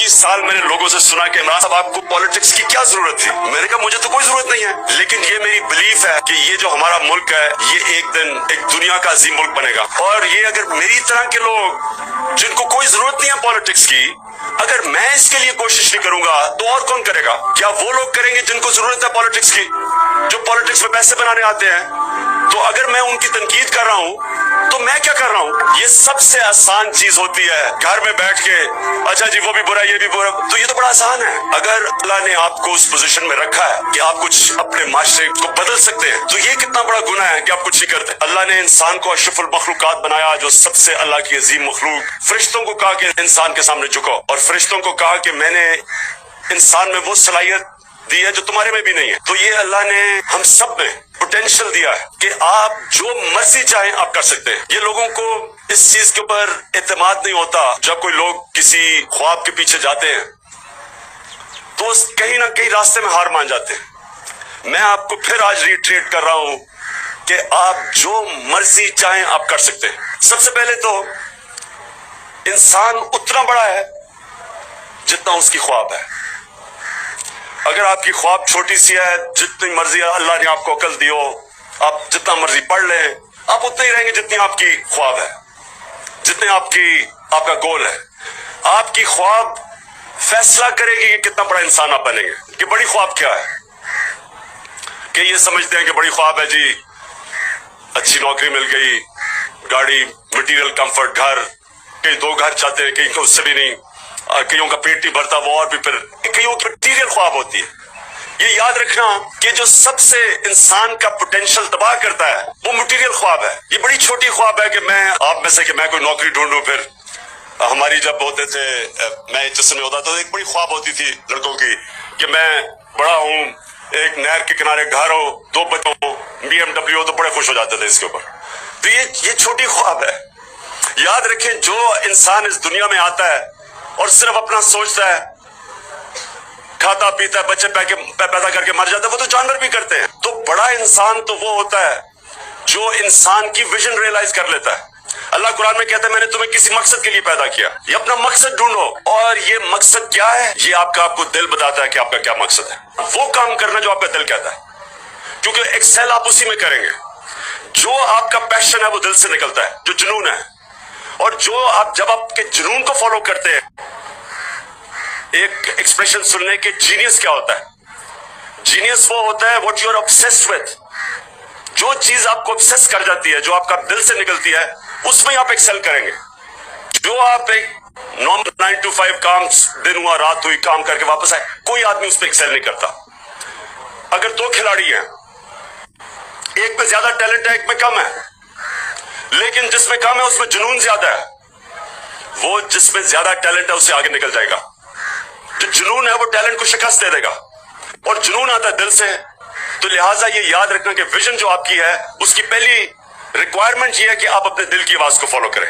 25 साल मैंने लोगों से सुना कि इमरान साहब आपको पॉलिटिक्स की क्या जरूरत थी। मैंने कहा मुझे तो कोई जरूरत नहीं है, लेकिन ये मेरी बिलीफ है कि ये जो हमारा मुल्क है ये एक दिन एक दुनिया का अजीम मुल्क बनेगा। और ये अगर मेरी तरह के लोग जिनको कोई जरूरत नहीं है पॉलिटिक्स की, अगर मैं इसके लिए कोशिश नहीं करूंगा तो और कौन करेगा? क्या वो लोग करेंगे जिनको जरूरत है पॉलिटिक्स की, जो पॉलिटिक्स में पैसे बनाने आते हैं? तो अगर मैं उनकी तनकीद कर रहा हूं तो मैं क्या कर रहा हूं? ये सबसे आसान चीज होती है घर में बैठ के, अच्छा जी वो भी बुरा ये भी बुरा, तो ये तो बड़ा आसान है। अगर अल्लाह ने आपको उस पोजीशन में रखा है कि आप कुछ अपने माशरे को बदल सकते हैं, तो ये कितना बड़ा गुनाह है कि आप कुछ नहीं करते। अल्लाह ने इंसान को अशरफुल मखलूकात बनाया, जो सबसे अल्लाह की अजीम मखलूक। फरिश्तों को कहा कि इंसान के सामने झुको, और फरिश्तों को कहा कि मैंने इंसान में वो सलाहियत दी है जो तुम्हारे में भी नहीं है। तो ये अल्लाह ने हम सब में पोटेंशियल दिया है कि आप जो मर्जी चाहें आप कर सकते हैं। ये लोगों को इस चीज के ऊपर एतमाद नहीं होता। जब कोई लोग किसी ख्वाब के पीछे जाते हैं तो कहीं ना कहीं रास्ते में हार मान जाते हैं। मैं आपको फिर आज रिट्रेट कर रहा हूं कि आप जो मर्जी चाहें आप कर सकते हैं। सबसे पहले तो इंसान उतना बड़ा है जितना उसकी ख्वाब है। अगर आपकी ख्वाब छोटी सी है, जितनी मर्जी अल्लाह ने आपको अकल दी हो, आप जितना मर्जी पढ़ लें, आप उतने ही रहेंगे जितनी आपकी ख्वाब है, जितने आपका गोल है। आपकी ख्वाब फैसला करेगी कि कितना बड़ा इंसान आप बनेंगे। कि बड़ी ख्वाब क्या है? कि ये समझते हैं कि बड़ी ख्वाब है जी अच्छी नौकरी मिल गई, गाड़ी, मटेरियल, कंफर्ट, घर, कहीं 2 घर चाहते हैं, कहीं उससे भी नहीं, कईयों का पेट नहीं भरता, वो और भी फिर कईयों की मटीरियल ख्वाब होती है। ये याद रखना कि जो सबसे इंसान का पोटेंशियल तबाह करता है वो मटीरियल ख्वाब है। ये बड़ी छोटी ख्वाब है कि मैं आप में से कि मैं कोई नौकरी ढूंढूं। फिर हमारी जब होते थे, मैं जिसमें होता तो एक बड़ी ख्वाब होती थी लड़कों की कि मैं बड़ा हूं, एक नहर के किनारे घर हो, 2 बच्चे हो, BMW हो, तो बड़े खुश हो जाते थे इसके ऊपर। तो ये छोटी ख्वाब है। याद रखें, जो इंसान इस दुनिया में आता है और सिर्फ अपना सोचता है, खाता पीता है, बच्चे पैदा करके मर जाता है, वो तो जानवर भी करते हैं। तो बड़ा इंसान तो वो होता है जो इंसान की विजन रियलाइज कर लेता है। अल्लाह कुरान में कहता है मैंने तुम्हें किसी मकसद के लिए पैदा किया, ये अपना मकसद ढूंढो। और ये मकसद क्या है? ये आपको दिल बताता है कि आपका क्या मकसद है। वो काम करना जो आपका दिल कहता है, क्योंकि एक्सेल आप उसी में करेंगे। जो आपका पैशन है वो दिल से निकलता है, जो जुनून है। और जो जब आपके जुनून को फॉलो करते हैं, एक एक्सप्रेशन सुनने के, जीनियस क्या होता है? जीनियस वो होता है what you are obsessed with. जो चीज आपको ऑब्सेस कर जाती है, जो आपका दिल से निकलती है, उसमें आप एक्सेल करेंगे। जो आप एक नॉर्मल 9 to 5 काम, दिन हुआ रात हुई, काम करके वापस आए, कोई आदमी उस पर एक्सेल नहीं करता। अगर 2 खिलाड़ी हैं, एक में ज्यादा टैलेंट है, एक में कम है, लेकिन जिसमें कम है उसमें जुनून ज्यादा है, वो जिसमें ज्यादा टैलेंट है उससे आगे निकल जाएगा। जो जुनून है वो टैलेंट को शिकस्त दे देगा, और जुनून आता है दिल से। तो लिहाजा ये याद रखना कि विजन जो आपकी है उसकी पहली रिक्वायरमेंट ये है कि आप अपने दिल की आवाज को फॉलो करें।